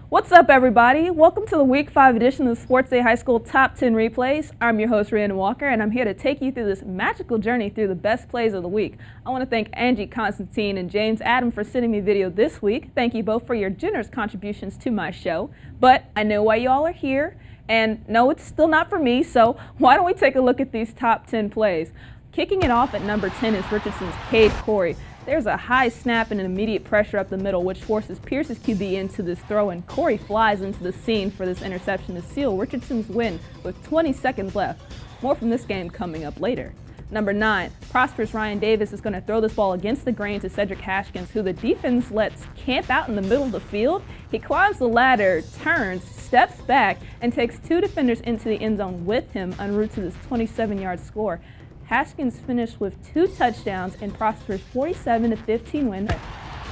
What's up, everybody? Welcome to the Week 5 edition of the Sports Day High School Top 10 Replays. I'm your host, Rhiannon Walker, and I'm here to take you through this magical journey through the best plays of the week. I want to thank Angie Constantine and James Adam for sending me video this week. Thank you both for your generous contributions to my show. But I know why y'all are here, and no, it's still not for me, so why don't we take a look at these top 10 plays? Kicking it off at number 10 is Richardson's Cade Corey. There's a high snap and an immediate pressure up the middle, which forces Pierce's QB into this throw, and Corey flies into the scene for this interception to seal Richardson's win with 20 seconds left. More from this game coming up later. Number 9, Prosper's Ryan Davis is going to throw this ball against the grain to Cedric Haskins, who the defense lets camp out in the middle of the field. He climbs the ladder, turns, steps back, and takes 2 defenders into the end zone with him en route to this 27-yard score. Haskins finished with 2 touchdowns and Prosper's 47-15 win.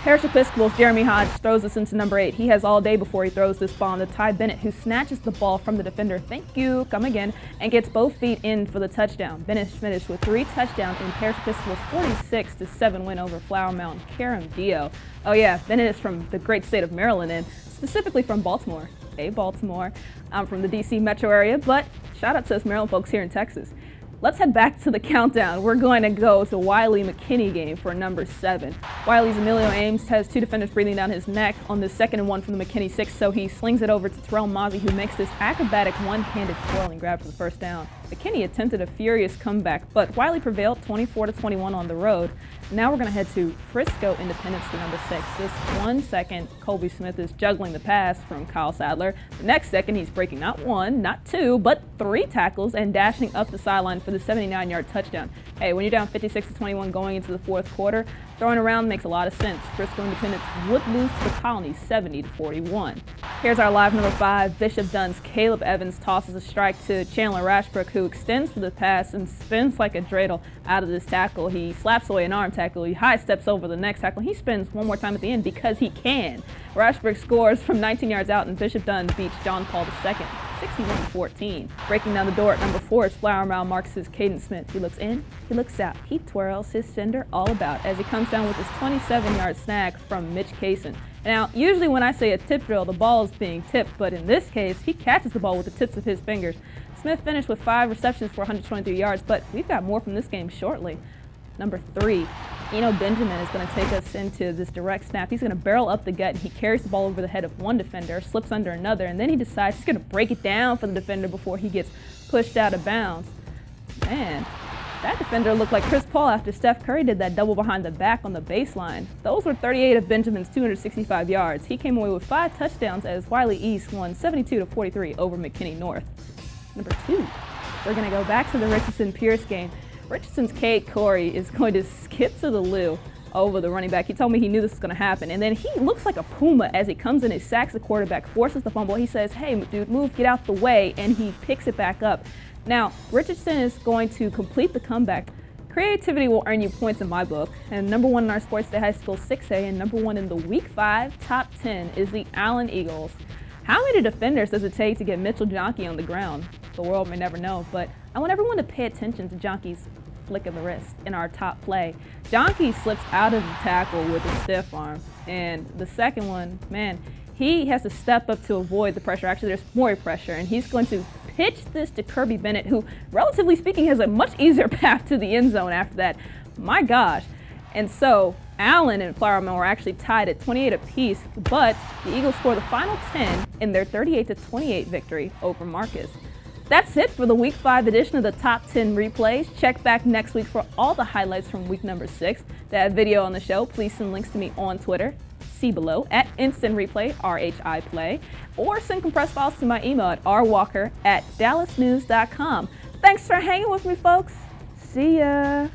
Parish Episcopal's Jeremy Hodge throws us into number 8. He has all day before he throws this ball to Ty Bennett, who snatches the ball from the defender, thank you, come again, and gets both feet in for the touchdown. Bennett finished with 3 touchdowns in Parish Episcopal's 46-7 win over Flower Mound Karam Dio. Oh yeah, Bennett is from the great state of Maryland and specifically from Baltimore. Hey Baltimore, I'm from the DC metro area, but shout out to us Maryland folks here in Texas. Let's head back to the countdown. We're going to go to Wiley McKinney game for number 7. Wiley's Emilio Ames has 2 defenders breathing down his neck on the 2nd and 1 from the McKinney 6, so he slings it over to Terrell Mozzie, who makes this acrobatic one-handed twirling grab for the first down. McKinney attempted a furious comeback, but Wiley prevailed 24-21 on the road. Now we're going to head to Frisco Independence for number 6. This 1 second, Colby Smith is juggling the pass from Kyle Sadler. The next second, he's breaking not 1, not 2, but 3 tackles and dashing up the sideline for the 79-yard touchdown. Hey, when you're down 56-21 going into the 4th quarter, throwing around makes a lot of sense. Frisco Independence would lose to the Colony 70-41. Here's our live number 5. Bishop Dunn's Caleb Evans tosses a strike to Chandler Rashbrook, who extends for the pass and spins like a dreidel out of this tackle. He slaps away an arm tackle. He high steps over the next tackle. He spins one more time at the end because he can. Rashbrook scores from 19 yards out, and Bishop Dunn beats John Paul II 61-14. Breaking down the door at number 4 is Flower Mound Marcus's Caden Smith. He looks in, he looks out, he twirls his fender all about as he comes down with his 27-yard snag from Mitch Kaysen. Now, usually when I say a tip drill, the ball is being tipped, but in this case, he catches the ball with the tips of his fingers. Smith finished with 5 receptions for 123 yards, but we've got more from this game shortly. Number 3, Eno Benjamin is going to take us into this direct snap. He's going to barrel up the gut, and he carries the ball over the head of one defender, slips under another, and then he decides he's going to break it down for the defender before he gets pushed out of bounds. Man, that defender looked like Chris Paul after Steph Curry did that double behind the back on the baseline. Those were 38 of Benjamin's 265 yards. He came away with 5 touchdowns as Wiley East won 72-43 over McKinney North. Number 2, we're going to go back to the Richardson-Pierce game. Richardson's Cade Corey is going to skip to the loo over the running back. He told me he knew this was going to happen. And then he looks like a puma as he comes in, he sacks the quarterback, forces the fumble. He says, hey, dude, move, get out the way, and he picks it back up. Now, Richardson is going to complete the comeback. Creativity will earn you points in my book. And number 1 in our Sports Day High School 6A and number 1 in the Week 5 Top 10 is the Allen Eagles. How many defenders does it take to get Mitchell Jonke on the ground? The world may never know, but I want everyone to pay attention to Jonke's flick of the wrist in our top play. Jonke slips out of the tackle with a stiff arm, and the second one, man, he has to step up to avoid the pressure. Actually, there's more pressure, and he's going to pitch this to Kirby Bennett, who, relatively speaking, has a much easier path to the end zone after that. My gosh. And so Allen and Flower Mound were actually tied at 28 apiece, but the Eagles score the final 10 in their 38-28 victory over Marcus. That's it for the Week 5 edition of the Top 10 Replays. Check back next week for all the highlights from week number 6. To add video on the show, please send links to me on Twitter, see below, at Instant Replay, RHI Play, or send compressed files to my email at rwalker@dallasnews.com. Thanks for hanging with me, folks. See ya.